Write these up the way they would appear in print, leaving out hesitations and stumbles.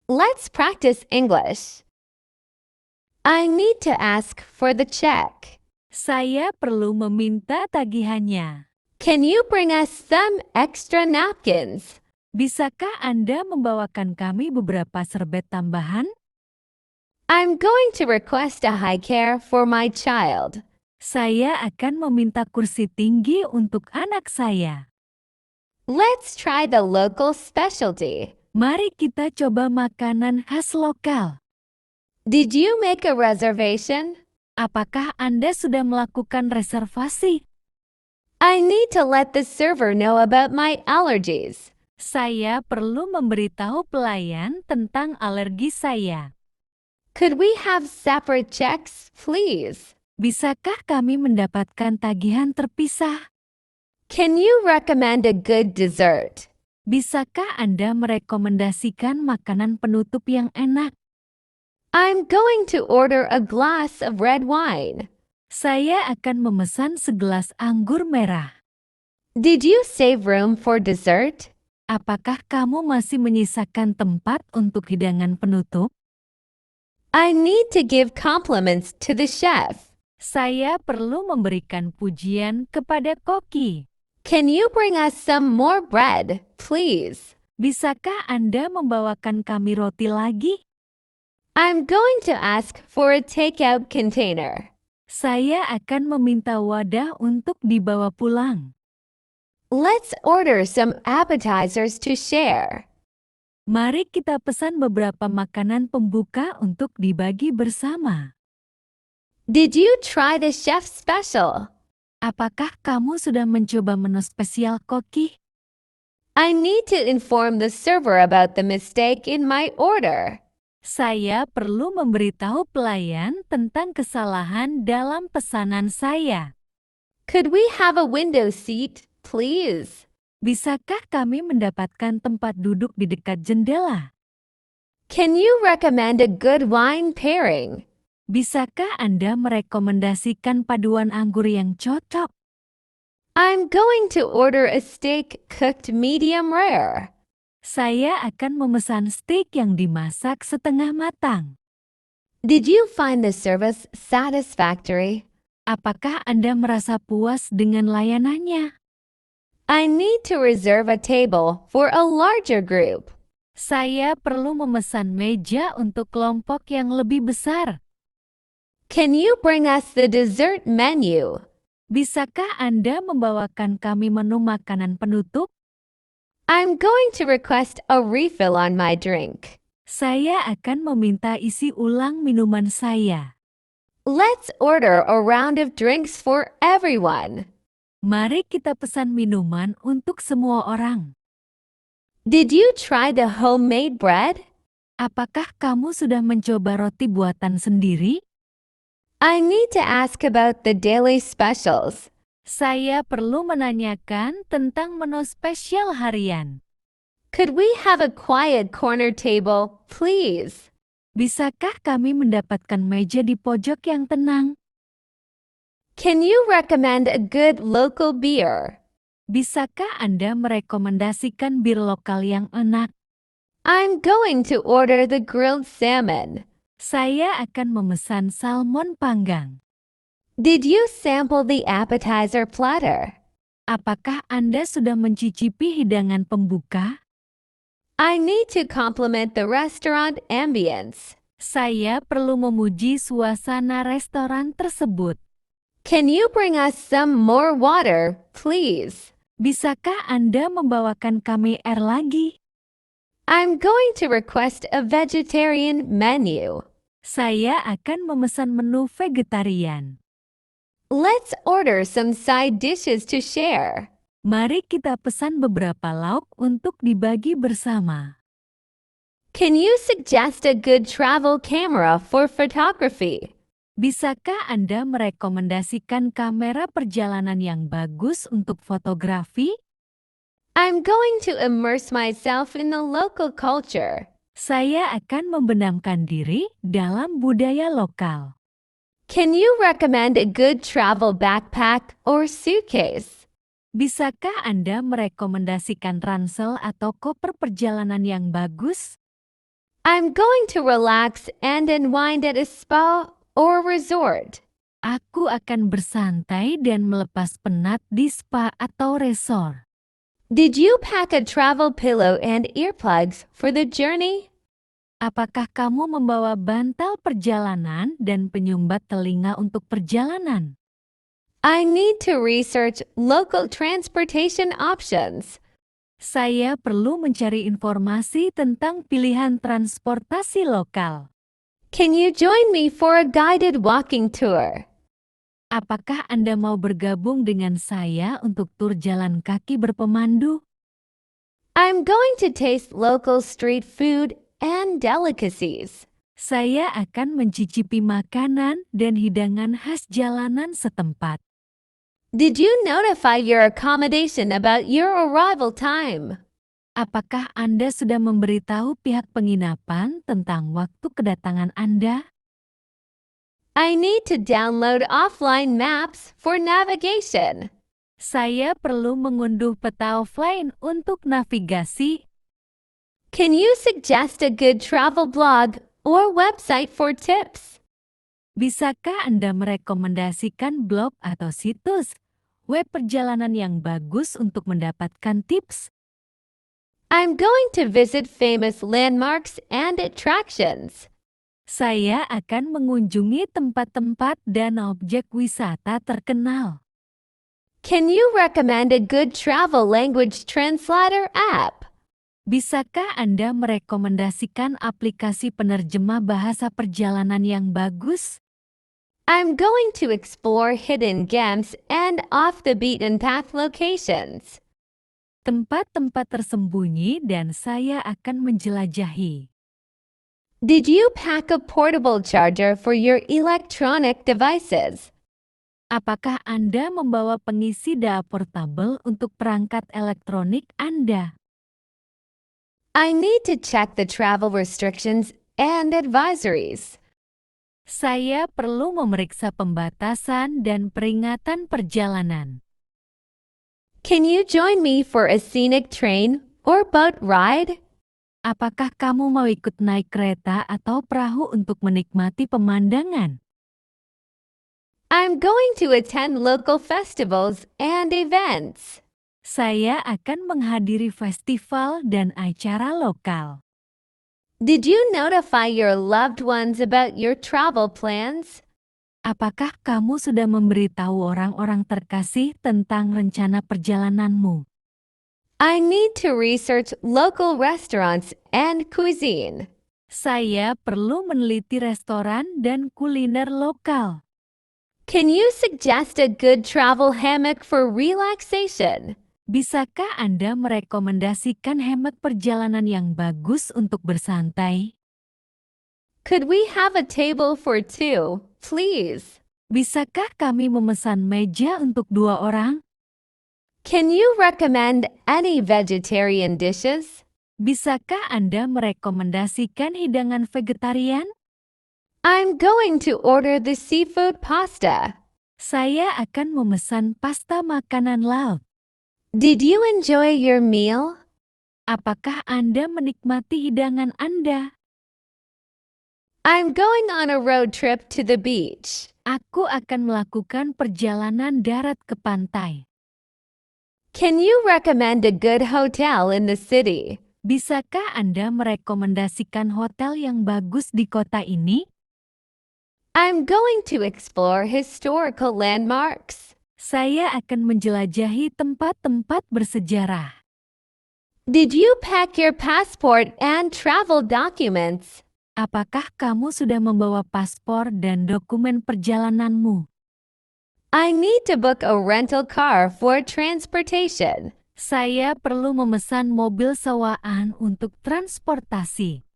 Let's practice English. I need to ask for the check. Saya perlu meminta tagihannya. Can you bring us some extra napkins? Bisakah Anda membawakan kami beberapa serbet tambahan? I'm going to request a high chair for my child. Saya akan meminta kursi tinggi untuk anak saya. Let's try the local specialty. Mari kita coba makanan khas lokal. Did you make a reservation? Apakah Anda sudah melakukan reservasi? I need to let the server know about my allergies. Saya perlu memberitahu pelayan tentang alergi saya. Could we have separate checks, please? Bisakah kami mendapatkan tagihan terpisah? Can you recommend a good dessert? Bisakah Anda merekomendasikan makanan penutup yang enak? I'm going to order a glass of red wine. Saya akan memesan segelas anggur merah. Did you save room for dessert? Apakah kamu masih menyisakan tempat untuk hidangan penutup? I need to give compliments to the chef. Saya perlu memberikan pujian kepada koki. Can you bring us some more bread, please? Bisakah Anda membawakan kami roti lagi? I'm going to ask for a takeout container. Saya akan meminta wadah untuk dibawa pulang. Let's order some appetizers to share. Mari kita pesan beberapa makanan pembuka untuk dibagi bersama. Did you try the chef's special? Apakah kamu sudah mencoba menu spesial koki? I need to inform the server about the mistake in my order. Saya perlu memberitahu pelayan tentang kesalahan dalam pesanan saya. Could we have a window seat, please? Bisakah kami mendapatkan tempat duduk di dekat jendela? Can you recommend a good wine pairing? Bisakah Anda merekomendasikan paduan anggur yang cocok? I'm going to order a steak cooked medium rare. Saya akan memesan steak yang dimasak setengah matang. Did you find the service satisfactory? Apakah Anda merasa puas dengan layanannya? I need to reserve a table for a larger group. Saya perlu memesan meja untuk kelompok yang lebih besar. Can you bring us the dessert menu? Bisakah Anda membawakan kami menu makanan penutup? I'm going to request a refill on my drink. Saya akan meminta isi ulang minuman saya. Let's order a round of drinks for everyone. Mari kita pesan minuman untuk semua orang. Did you try the homemade bread? Apakah kamu sudah mencoba roti buatan sendiri? I need to ask about the daily specials. Saya perlu menanyakan tentang menu spesial harian. Could we have a quiet corner table, please? Bisakah kami mendapatkan meja di pojok yang tenang? Can you recommend a good local beer? Bisakah Anda merekomendasikan bir lokal yang enak? I'm going to order the grilled salmon. Saya akan memesan salmon panggang. Did you sample the appetizer platter? Apakah Anda sudah mencicipi hidangan pembuka? I need to compliment the restaurant ambience. Saya perlu memuji suasana restoran tersebut. Can you bring us some more water, please? Bisakah Anda membawakan kami air lagi? I'm going to request a vegetarian menu. Saya akan memesan menu vegetarian. Let's order some side dishes to share. Mari kita pesan beberapa lauk untuk dibagi bersama. Can you suggest a good travel camera for photography? Bisakah Anda merekomendasikan kamera perjalanan yang bagus untuk fotografi? I'm going to immerse myself in the local culture. Saya akan membenamkan diri dalam budaya lokal. Can you recommend a good travel backpack or suitcase? Bisakah Anda merekomendasikan ransel atau koper perjalanan yang bagus? I'm going to relax and unwind at a spa or resort. Aku akan bersantai dan melepas penat di spa atau resort. Did you pack a travel pillow and earplugs for the journey? Apakah kamu membawa bantal perjalanan dan penyumbat telinga untuk perjalanan? I need to research local transportation options. Saya perlu mencari informasi tentang pilihan transportasi lokal. Can you join me for a guided walking tour? Apakah Anda mau bergabung dengan saya untuk tur jalan kaki berpemandu? I'm going to taste local street food and delicacies. Saya akan mencicipi makanan dan hidangan khas jalanan setempat. Did you notify your accommodation about your arrival time? Apakah Anda sudah memberitahu pihak penginapan tentang waktu kedatangan Anda? I need to download offline maps for navigation. Saya perlu mengunduh peta offline untuk navigasi. Can you suggest a good travel blog or website for tips? Bisakah Anda merekomendasikan blog atau situs web perjalanan yang bagus untuk mendapatkan tips? I'm going to visit famous landmarks and attractions. Saya akan mengunjungi tempat-tempat dan objek wisata terkenal. Can you recommend a good travel language translator app? Bisakah Anda merekomendasikan aplikasi penerjemah bahasa perjalanan yang bagus? I'm going to explore hidden gems and off-the-beaten-path locations. Tempat-tempat tersembunyi dan saya akan menjelajahi. Did you pack a portable charger for your electronic devices? Apakah Anda membawa pengisi daya portable untuk perangkat elektronik Anda? I need to check the travel restrictions and advisories. Saya perlu memeriksa pembatasan dan peringatan perjalanan. Can you join me for a scenic train or boat ride? Apakah kamu mau ikut naik kereta atau perahu untuk menikmati pemandangan? I'm going to attend local festivals and events. Saya akan menghadiri festival dan acara lokal. Did you notify your loved ones about your travel plans? Apakah kamu sudah memberitahu orang-orang terkasih tentang rencana perjalananmu? I need to research local restaurants and cuisine. Saya perlu meneliti restoran dan kuliner lokal. Can you suggest a good travel hammock for relaxation? Bisakah Anda merekomendasikan hammock perjalanan yang bagus untuk bersantai? Could we have a table for two, please? Bisakah kami memesan meja untuk 2 orang? Can you recommend any vegetarian dishes? Bisakah Anda merekomendasikan hidangan vegetarian? I'm going to order the seafood pasta. Saya akan memesan pasta makanan laut. Did you enjoy your meal? Apakah Anda menikmati hidangan Anda? I'm going on a road trip to the beach. Aku akan melakukan perjalanan darat ke pantai. Can you recommend a good hotel in the city? Bisakah Anda merekomendasikan hotel yang bagus di kota ini? I'm going to explore historical landmarks. Saya akan menjelajahi tempat-tempat bersejarah. Did you pack your passport and travel documents? Apakah kamu sudah membawa paspor dan dokumen perjalananmu? I need to book a rental car for transportation. Saya perlu memesan mobil sewaan untuk transportasi.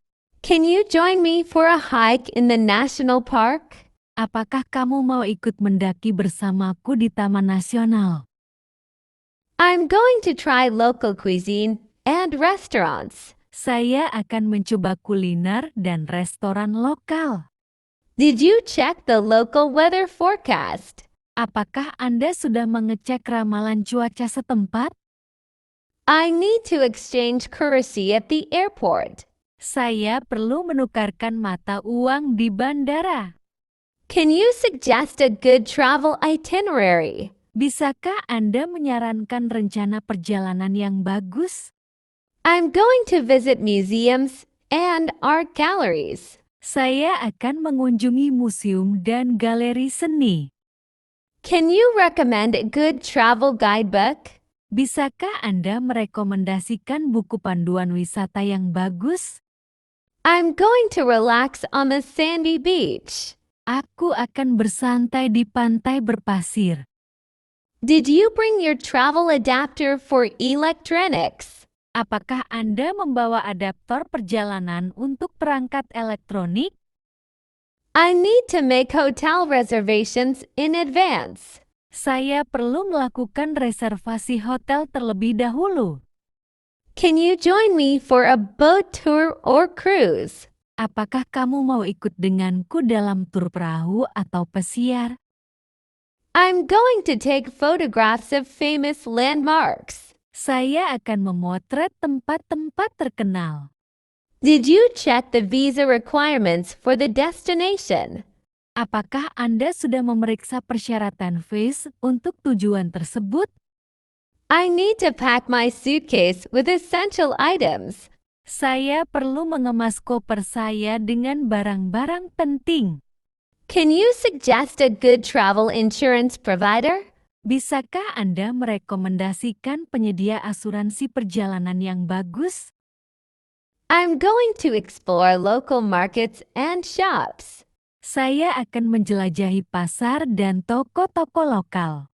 Can you join me for a hike in the national park? Apakah kamu mau ikut mendaki bersamaku di Taman Nasional? I'm going to try local cuisine and restaurants. Saya akan mencoba kuliner dan restoran lokal. Did you check the local weather forecast? Apakah Anda sudah mengecek ramalan cuaca setempat? I need to exchange currency at the airport. Saya perlu menukarkan mata uang di bandara. Can you suggest a good travel itinerary? Bisakah Anda menyarankan rencana perjalanan yang bagus? I'm going to visit museums and art galleries. Saya akan mengunjungi museum dan galeri seni. Can you recommend a good travel guidebook? Bisakah Anda merekomendasikan buku panduan wisata yang bagus? I'm going to relax on the sandy beach. Aku akan bersantai di pantai berpasir. Did you bring your travel adapter for electronics? Apakah Anda membawa adaptor perjalanan untuk perangkat elektronik? I need to make hotel reservations in advance. Saya perlu melakukan reservasi hotel terlebih dahulu. Can you join me for a boat tour or cruise? Apakah kamu mau ikut denganku dalam tur perahu atau pesiar? I'm going to take photographs of famous landmarks. Saya akan memotret tempat-tempat terkenal. Did you check the visa requirements for the destination? Apakah Anda sudah memeriksa persyaratan visa untuk tujuan tersebut? I need to pack my suitcase with essential items. Saya perlu mengemas koper saya dengan barang-barang penting. Can you suggest a good travel insurance provider? Bisakah Anda merekomendasikan penyedia asuransi perjalanan yang bagus? I'm going to explore local markets and shops. Saya akan menjelajahi pasar dan toko-toko lokal.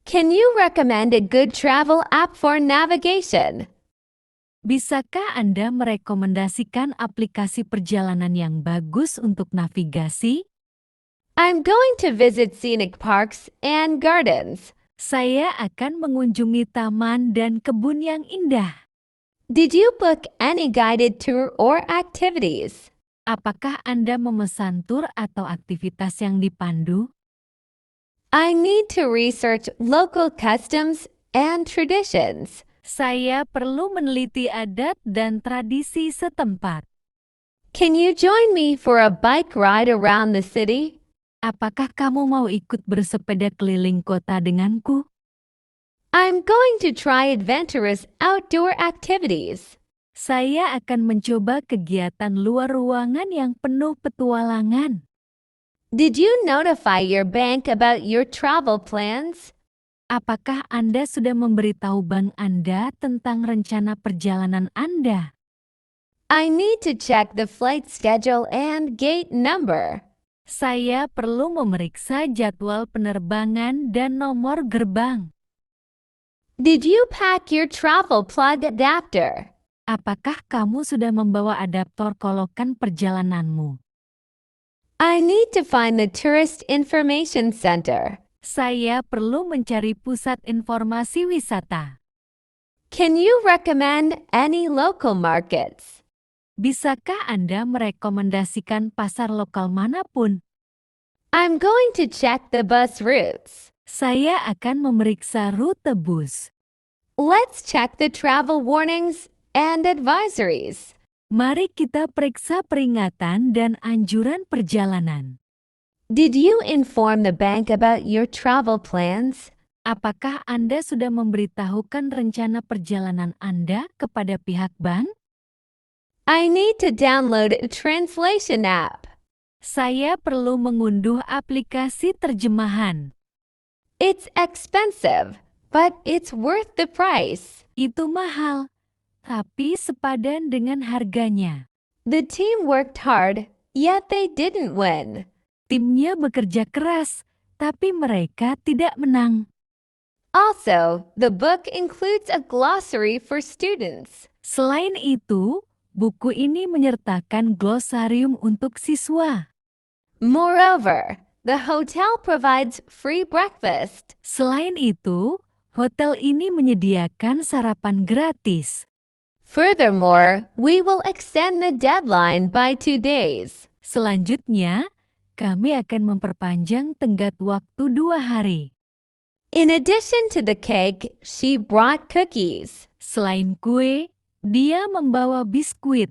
Can you recommend a good travel app for navigation? Bisakah Anda merekomendasikan aplikasi perjalanan yang bagus untuk navigasi? I'm going to visit scenic parks and gardens. Saya akan mengunjungi taman dan kebun yang indah. Did you book any guided tour or activities? Apakah Anda memesan tur atau aktivitas yang dipandu? I need to research local customs and traditions. Saya perlu meneliti adat dan tradisi setempat. Can you join me for a bike ride around the city? Apakah kamu mau ikut bersepeda keliling kota denganku? I'm going to try adventurous outdoor activities. Saya akan mencoba kegiatan luar ruangan yang penuh petualangan. Did you notify your bank about your travel plans? Apakah Anda sudah memberitahu bank Anda tentang rencana perjalanan Anda? I need to check the flight schedule and gate number. Saya perlu memeriksa jadwal penerbangan dan nomor gerbang. Did you pack your travel plug adapter? Apakah kamu sudah membawa adaptor kolokan perjalananmu? I need to find the Tourist Information Center. Saya perlu mencari pusat informasi wisata. Can you recommend any local markets? Bisakah Anda merekomendasikan pasar lokal manapun? I'm going to check the bus routes. Saya akan memeriksa rute bus. Let's check the travel warnings and advisories. Mari kita periksa peringatan dan anjuran perjalanan. Did you inform the bank about your travel plans? Apakah Anda sudah memberitahukan rencana perjalanan Anda kepada pihak bank? I need to download a translation app. Saya perlu mengunduh aplikasi terjemahan. It's expensive, but it's worth the price. Itu mahal, tapi sepadan dengan harganya. The team worked hard, yet they didn't win. Timnya bekerja keras, tapi mereka tidak menang. Also, the book includes a glossary for students. Selain itu, buku ini menyertakan glosarium untuk siswa. Moreover, the hotel provides free breakfast. Selain itu, hotel ini menyediakan sarapan gratis. Furthermore, we will extend the deadline by 2 days. Selanjutnya, kami akan memperpanjang tenggat waktu 2 hari. In addition to the cake, she brought cookies. Selain kue, dia membawa biskuit.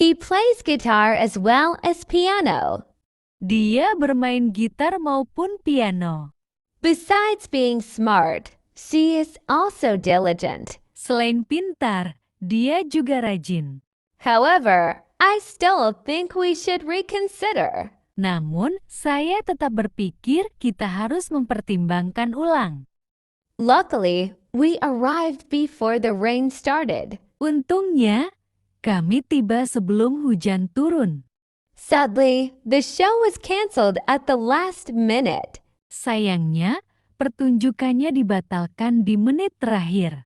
He plays guitar as well as piano. Dia bermain gitar maupun piano. Besides being smart, she is also diligent. Selain pintar, dia juga rajin. However, I still think we should reconsider. Namun, saya tetap berpikir kita harus mempertimbangkan ulang. Luckily, we arrived before the rain started. Untungnya, kami tiba sebelum hujan turun. Sadly, the show was canceled at the last minute. Sayangnya, pertunjukannya dibatalkan di menit terakhir.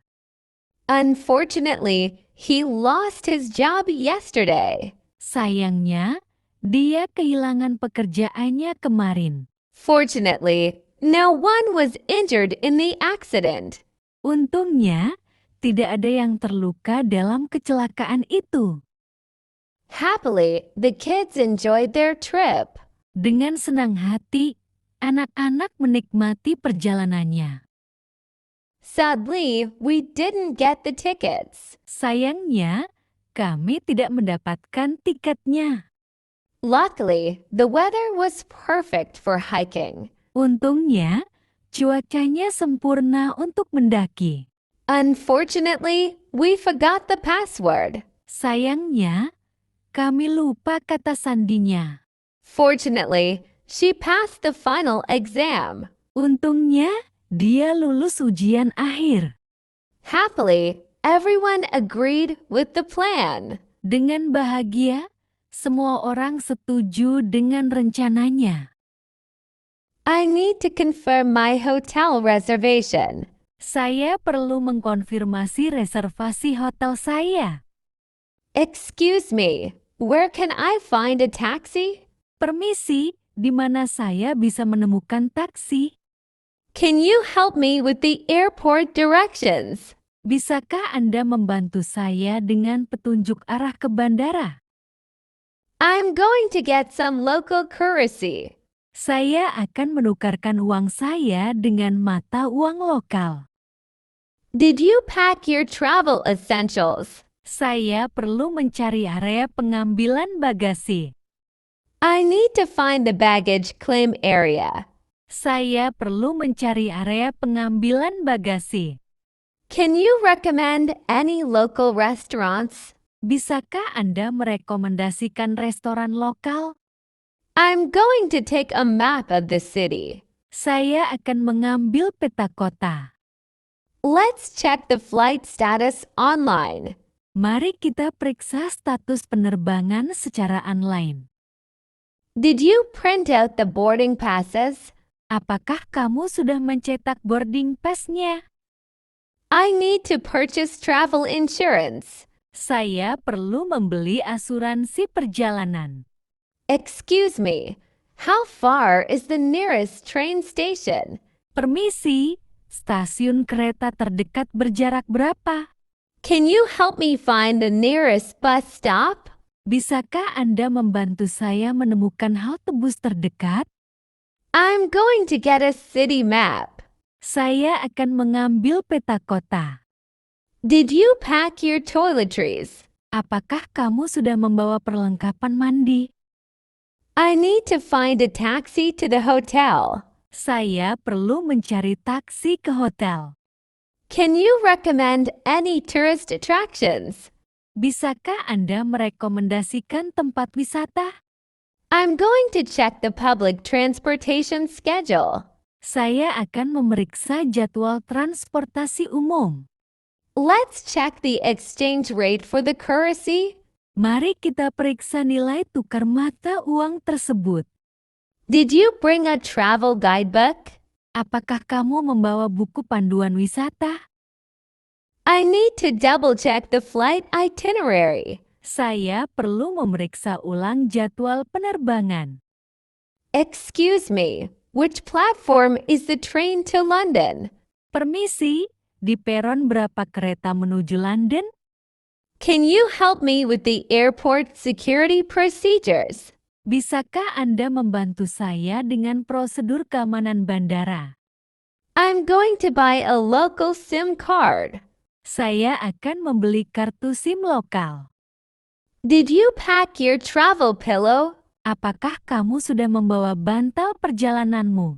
Unfortunately, he lost his job yesterday. Sayangnya, dia kehilangan pekerjaannya kemarin. Fortunately, no one was injured in the accident. Untungnya, tidak ada yang terluka dalam kecelakaan itu. Happily, the kids enjoyed their trip. Dengan senang hati, anak-anak menikmati perjalanannya. Sadly, we didn't get the tickets. Sayangnya, kami tidak mendapatkan tiketnya. Luckily, the weather was perfect for hiking. Untungnya, cuacanya sempurna untuk mendaki. Unfortunately, we forgot the password. Sayangnya, kami lupa kata sandinya. Fortunately, she passed the final exam. Untungnya, dia lulus ujian akhir. Happily, everyone agreed with the plan. Dengan bahagia, semua orang setuju dengan rencananya. I need to confirm my hotel reservation. Saya perlu mengkonfirmasi reservasi hotel saya. Excuse me, where can I find a taxi? Permisi, di mana saya bisa menemukan taksi? Can you help me with the airport directions? Bisakah Anda membantu saya dengan petunjuk arah ke bandara? I'm going to get some local currency. Saya akan menukarkan uang saya dengan mata uang lokal. Did you pack your travel essentials? Saya perlu mencari area pengambilan bagasi. I need to find the baggage claim area. Saya perlu mencari area pengambilan bagasi. Can you recommend any local restaurants? Bisakah Anda merekomendasikan restoran lokal? I'm going to take a map of the city. Saya akan mengambil peta kota. Let's check the flight status online. Mari kita periksa status penerbangan secara online. Did you print out the boarding passes? Apakah kamu sudah mencetak boarding pass-nya? I need to purchase travel insurance. Saya perlu membeli asuransi perjalanan. Excuse me, how far is the nearest train station? Permisi, stasiun kereta terdekat berjarak berapa? Can you help me find the nearest bus stop? Bisakah Anda membantu saya menemukan halte bus terdekat? I'm going to get a city map. Saya akan mengambil peta kota. Did you pack your toiletries? Apakah kamu sudah membawa perlengkapan mandi? I need to find a taxi to the hotel. Saya perlu mencari taksi ke hotel. Can you recommend any tourist attractions? Bisakah Anda merekomendasikan tempat wisata? I'm going to check the public transportation schedule. Saya akan memeriksa jadwal transportasi umum. Let's check the exchange rate for the currency. Mari kita periksa nilai tukar mata uang tersebut. Did you bring a travel guidebook? Apakah kamu membawa buku panduan wisata? I need to double-check the flight itinerary. Saya perlu memeriksa ulang jadwal penerbangan. Excuse me, which platform is the train to London? Permisi, di peron berapa kereta menuju London? Can you help me with the airport security procedures? Bisakah Anda membantu saya dengan prosedur keamanan bandara? I'm going to buy a local SIM card. Saya akan membeli kartu SIM lokal. Did you pack your travel pillow? Apakah kamu sudah membawa bantal perjalananmu?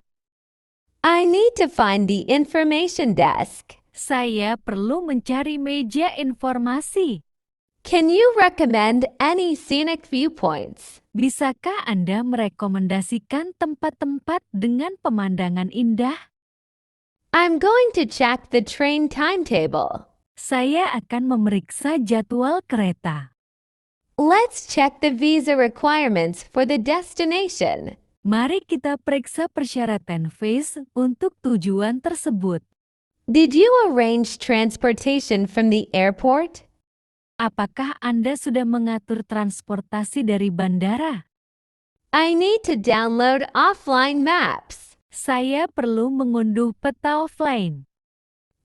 I need to find the information desk. Saya perlu mencari meja informasi. Can you recommend any scenic viewpoints? Bisakah Anda merekomendasikan tempat-tempat dengan pemandangan indah? I'm going to check the train timetable. Saya akan memeriksa jadwal kereta. Let's check the visa requirements for the destination. Mari kita periksa persyaratan visa untuk tujuan tersebut. Did you arrange transportation from the airport? Apakah Anda sudah mengatur transportasi dari bandara? I need to download offline maps. Saya perlu mengunduh peta offline.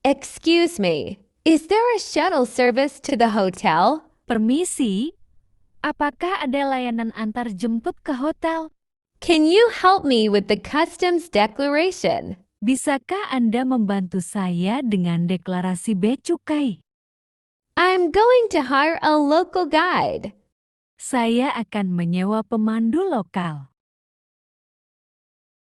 Excuse me, is there a shuttle service to the hotel? Permisi, apakah ada layanan antar jemput ke hotel? Can you help me with the customs declaration? Bisakah Anda membantu saya dengan deklarasi bea cukai? I'm going to hire a local guide. Saya akan menyewa pemandu lokal.